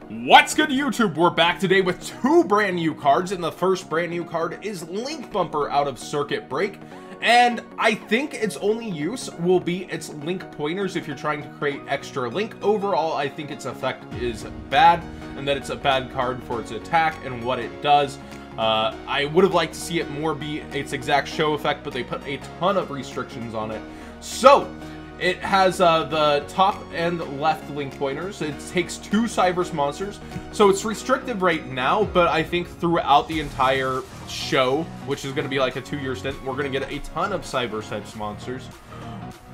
What's good, YouTube? We're back today with two brand new cards, and the first brand new card is Link Bumper out of Circuit Break. And I think its only use will be its Link pointers if you're trying to create extra Link. Overall, I think its effect is bad, and that it's a bad card for its attack and what it does. I would have liked to see it more be its exact show effect, but they put a ton of restrictions on it. So, it has the top and left Link pointers. It takes 2 Cyberse monsters, so it's restrictive right now, but I think throughout the entire show, which is going to be like a 2-year stint, we're going to get a ton of Cyberse types monsters.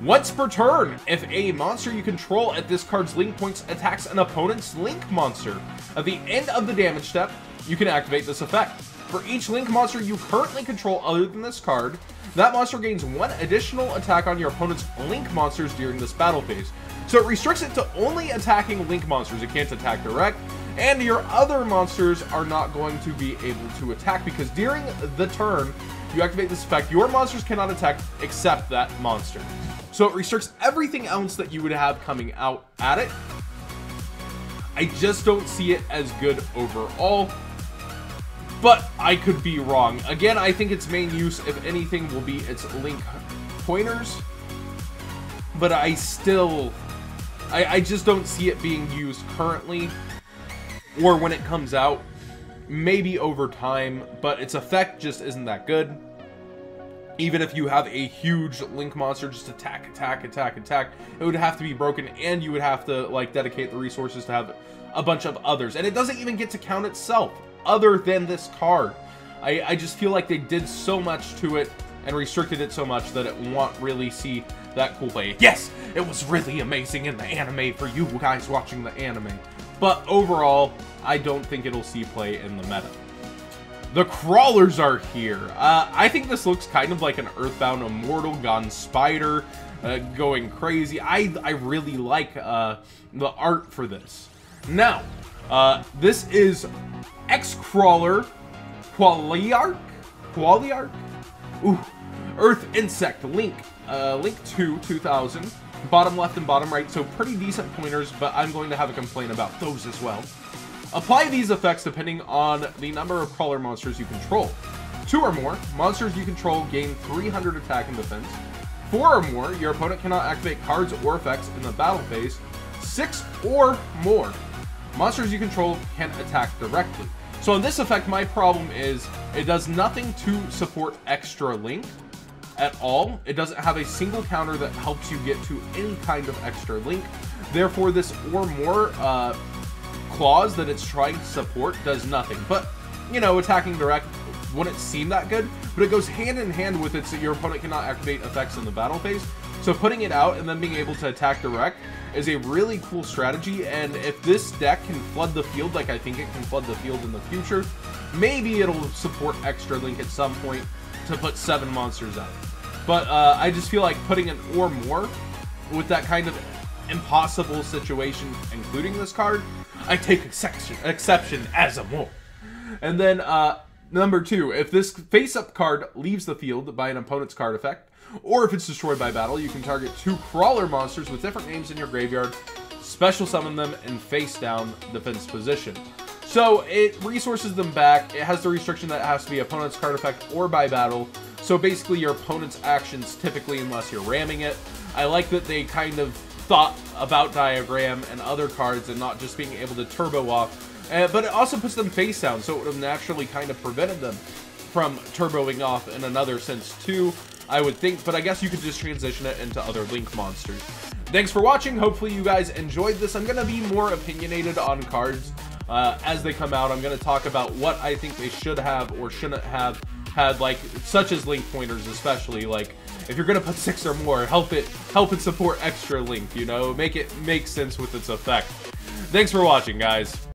Once per turn, if a monster you control at this card's Link points attacks an opponent's Link monster, at the end of the damage step, you can activate this effect. For each Link monster you currently control other than this card, that monster gains 1 additional attack on your opponent's Link monsters during this battle phase. So it restricts it to only attacking Link monsters. It can't attack direct, and your other monsters are not going to be able to attack because during the turn you activate this effect, your monsters cannot attack except that monster. So it restricts everything else that you would have coming out at it. I just don't see it as good overall, but I could be wrong. Again, I think its main use, if anything, will be its Link pointers. But I just don't see it being used currently, or when it comes out. Maybe over time, but its effect just isn't that good. Even if you have a huge Link monster, just attack, it would have to be broken, and you would have to like dedicate the resources to have a bunch of others. And it doesn't even get to count itself other than this card. I just feel like they did so much to it and restricted it so much that it won't really see that cool play. Yes, it was really amazing in the anime for you guys watching the anime, but overall I don't think it'll see play in the meta. The crawlers are here. I think this looks kind of like an Earthbound Immortal gone spider, going crazy. I really like the art for this. Now, this is X-Crawler Qualiark? Ooh, Earth Insect Link. Link 2, 2000. Bottom left and bottom right, so pretty decent pointers, but I'm going to have a complaint about those as well. Apply these effects depending on the number of crawler monsters you control. 2 or more, monsters you control gain 300 attack and defense. 4 or more, your opponent cannot activate cards or effects in the battle phase. 6 or more, monsters you control can attack directly. So in this effect, my problem is it does nothing to support extra Link at all. It doesn't have a single counter that helps you get to any kind of extra Link. Therefore, this or more clause that it's trying to support does nothing. But, you know, attacking direct wouldn't seem that good, but it goes hand in hand with it, so your opponent cannot activate effects in the battle phase. So putting it out and then being able to attack direct is a really cool strategy, and if this deck can flood the field like I think it can flood the field in the future, maybe it'll support extra Link at some point to put 7 monsters out. But I just feel like putting an or more with that kind of impossible situation, including this card, I take exception as a more. And then number 2, if this face-up card leaves the field by an opponent's card effect, or if it's destroyed by battle, you can target 2 crawler monsters with different names in your graveyard, special summon them, in face-down defense position. So it resources them back. It has the restriction that it has to be opponent's card effect or by battle. So basically your opponent's actions typically, unless you're ramming it. I like that they kind of thought about Diagram and other cards and not just being able to turbo off. But it also puts them face down, so it would have naturally kind of prevented them from turboing off in another sense too, I would think, but I guess you could just transition it into other Link monsters. Thanks for watching. Hopefully you guys enjoyed this. I'm going to be more opinionated on cards as they come out. I'm going to talk about what I think they should have or shouldn't have had, like, such as Link pointers, especially. Like, if you're going to put 6 or more, help it support extra Link, you know? Make it make sense with its effect. Thanks for watching, guys.